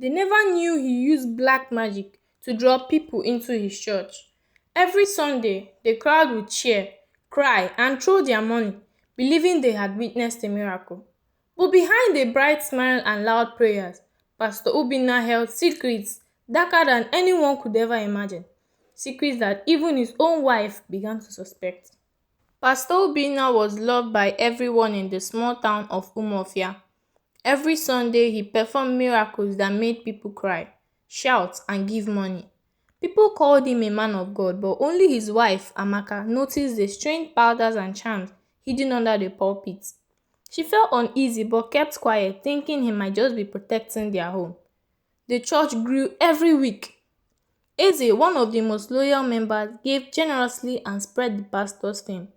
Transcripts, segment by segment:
They never knew he used black magic to draw people into his church. Every Sunday, the crowd would cheer, cry, and throw their money, believing they had witnessed a miracle. But behind the bright smile and loud prayers, Pastor Obinna held secrets darker than anyone could ever imagine. Secrets that even his own wife began to suspect. Pastor Obinna was loved by everyone in the small town of Umofia. Every Sunday, he performed miracles that made people cry, shout, and give money. People called him a man of God, but only his wife, Amaka, noticed the strange powders and charms hidden under the pulpit. She felt uneasy but kept quiet, thinking he might just be protecting their home. The church grew every week. Eze, one of the most loyal members, gave generously and spread the pastor's fame.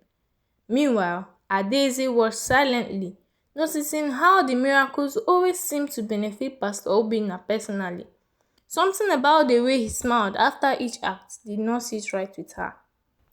Meanwhile, Adaeze watched silently, noticing how the miracles always seemed to benefit Pastor Obinna personally. Something about the way he smiled after each act did not sit right with her.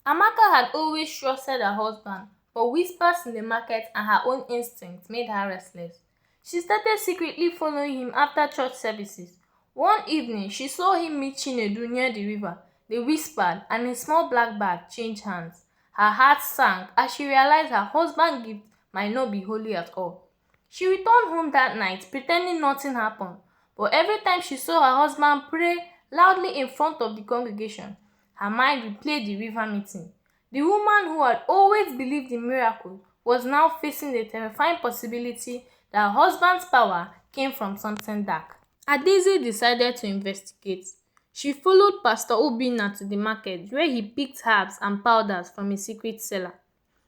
Amaka had always trusted her husband, but whispers in the market and her own instincts made her restless. She started secretly following him after church services. One evening, she saw him meet Chinedu near the river. They whispered, and a small black bag changed hands. Her heart sank as she realized her husband's gift might not be holy at all. She returned home that night, pretending nothing happened, but every time she saw her husband pray loudly in front of the congregation, her mind replayed the river meeting. The woman who had always believed in miracles was now facing the terrifying possibility that her husband's power came from something dark. Adaeze decided to investigate. She followed Pastor Obinna to the market where he picked herbs and powders from a secret cellar.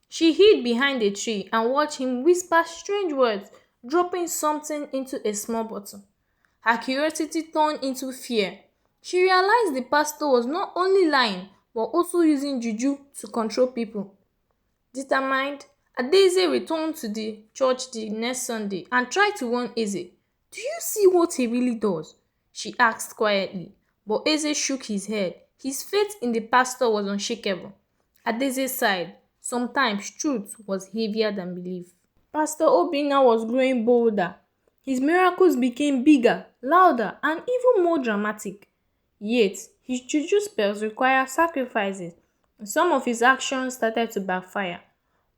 She hid behind a tree and watched him whisper strange words, dropping something into a small bottle. Her curiosity turned into fear. She realized the pastor was not only lying but also using juju to control people. Determined, Adaeze returned to the church the next Sunday and tried to warn Eze. "Do you see what he really does?" she asked quietly, but Eze shook his head. His faith in the pastor was unshakable. Adaeze sighed. Sometimes truth was heavier than belief. Pastor Obinna was growing bolder. His miracles became bigger, louder, and even more dramatic. Yet, his juju spells require sacrifices, and some of his actions started to backfire.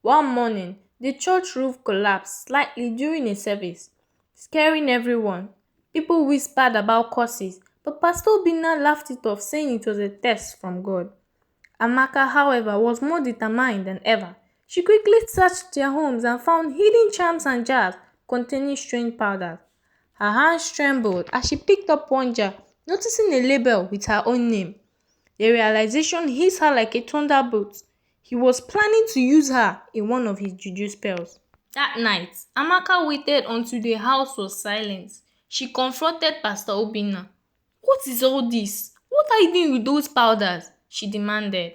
One morning, the church roof collapsed slightly during a service, scaring everyone. People whispered about curses, but Pastor Obinna laughed it off, saying it was a test from God. Amaka, however, was more determined than ever. She quickly searched their homes and found hidden charms and jars containing strange powders. Her hands trembled as she picked up one jar, noticing a label with her own name. The realization hit her like a thunderbolt. He was planning to use her in one of his juju spells. That night, Amaka waited until the house was silent. She confronted Pastor Obinna. "What is all this? What are you doing with those powders?" she demanded.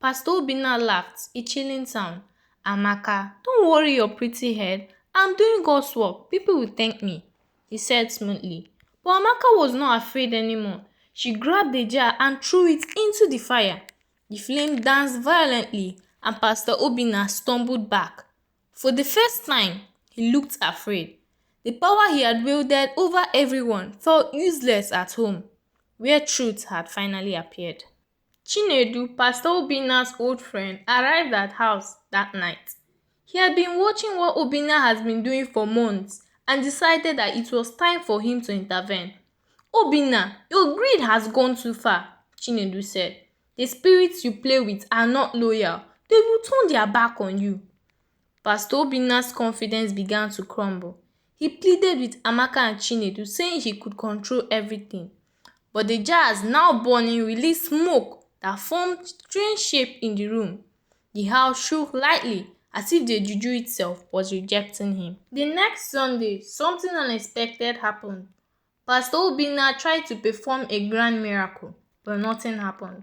Pastor Obinna laughed, a chilling sound. "Amaka, don't worry your pretty head. I'm doing God's work. People will thank me," he said smoothly. But Amaka was not afraid anymore. She grabbed the jar and threw it into the fire. The flame danced violently, and Pastor Obinna stumbled back. For the first time, he looked afraid. The power he had wielded over everyone felt useless at home, where truth had finally appeared. Chinedu, Pastor Obinna's old friend, arrived at house that night. He had been watching what Obinna has been doing for months and decided that it was time for him to intervene. "Obinna, your greed has gone too far," Chinedu said. "The spirits you play with are not loyal. They will turn their back on you." Pastor Obinna's confidence began to crumble. He pleaded with Amaka and Chinedu, saying he could control everything. But the jars, now burning, released smoke that formed strange shape in the room. The house shook lightly, as if the juju itself was rejecting him. The next Sunday, something unexpected happened. Pastor Obinna tried to perform a grand miracle, but nothing happened.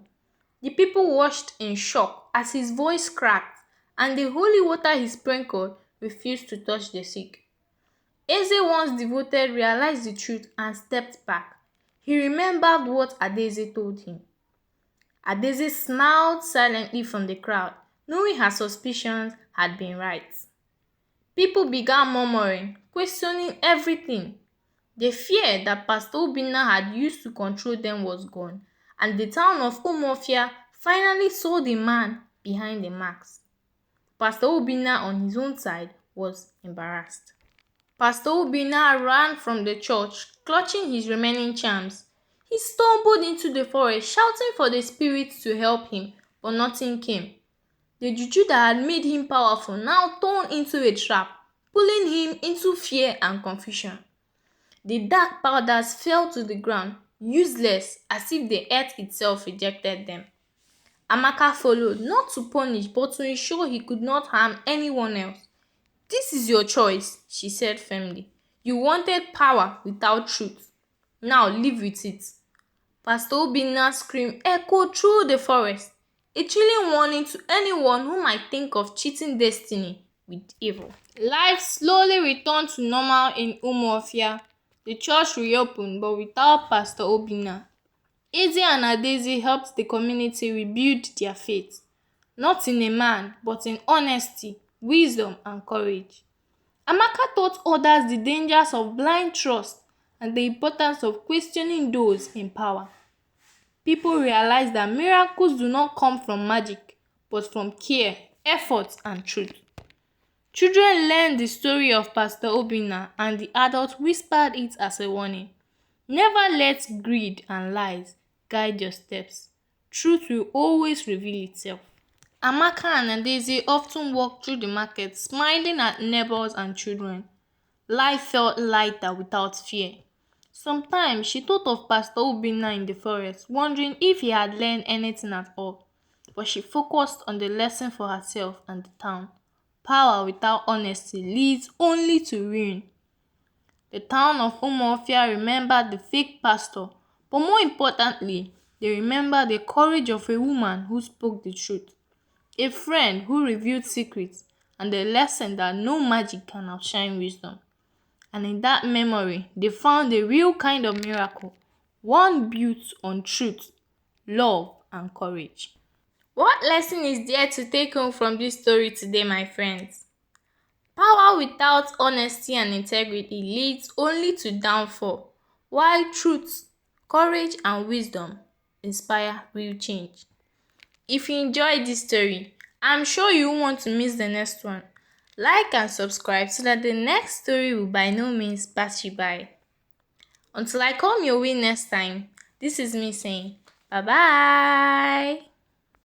The people watched in shock as his voice cracked and the holy water he sprinkled refused to touch the sick. Eze, once devoted, realized the truth and stepped back. He remembered what Adaeze told him. Adaeze smiled silently from the crowd, knowing her suspicions had been right. People began murmuring, questioning everything. The fear that Pastor Obinna had used to control them was gone, and the town of Umuofia finally saw the man behind the mask. Pastor Obinna, on his own side, was embarrassed. Pastor Obinna ran from the church, clutching his remaining charms. He stumbled into the forest, shouting for the spirits to help him, but nothing came. The juju that had made him powerful now turned into a trap, pulling him into fear and confusion. The dark powders fell to the ground, useless, as if the earth itself rejected them. Amaka followed, not to punish, but to ensure he could not harm anyone else. "This is your choice," she said firmly. "You wanted power without truth. Now live with it." Pastor Obinna's scream echoed through the forest, a chilling warning to anyone who might think of cheating destiny with evil. Life slowly returned to normal in Umuofia. The church reopened, but without Pastor Obinna. Eze and Adaeze helped the community rebuild their faith, not in a man, but in honesty, wisdom, and courage. Amaka taught others the dangers of blind trust and the importance of questioning those in power. People realized that miracles do not come from magic, but from care, effort, and truth. Children learned the story of Pastor Obinna, and the adults whispered it as a warning. Never let greed and lies guide your steps. Truth will always reveal itself. Amaka and Adaeze often walked through the market, smiling at neighbors and children. Life felt lighter without fear. Sometimes she thought of Pastor Obinna in the forest, wondering if he had learned anything at all. But she focused on the lesson for herself and the town. Power without honesty leads only to ruin. The town of Umuofia remembered the fake pastor, but more importantly, they remembered the courage of a woman who spoke the truth, a friend who revealed secrets, and the lesson that no magic can outshine wisdom. And in that memory, they found a real kind of miracle, one built on truth, love, and courage. What lesson is there to take home from this story today, my friends? Power without honesty and integrity leads only to downfall, while truth, courage, and wisdom inspire real change. If you enjoyed this story, I'm sure you won't want to miss the next one. Like and subscribe so that the next story will by no means pass you by. Until I come your way next time, this is me saying bye bye.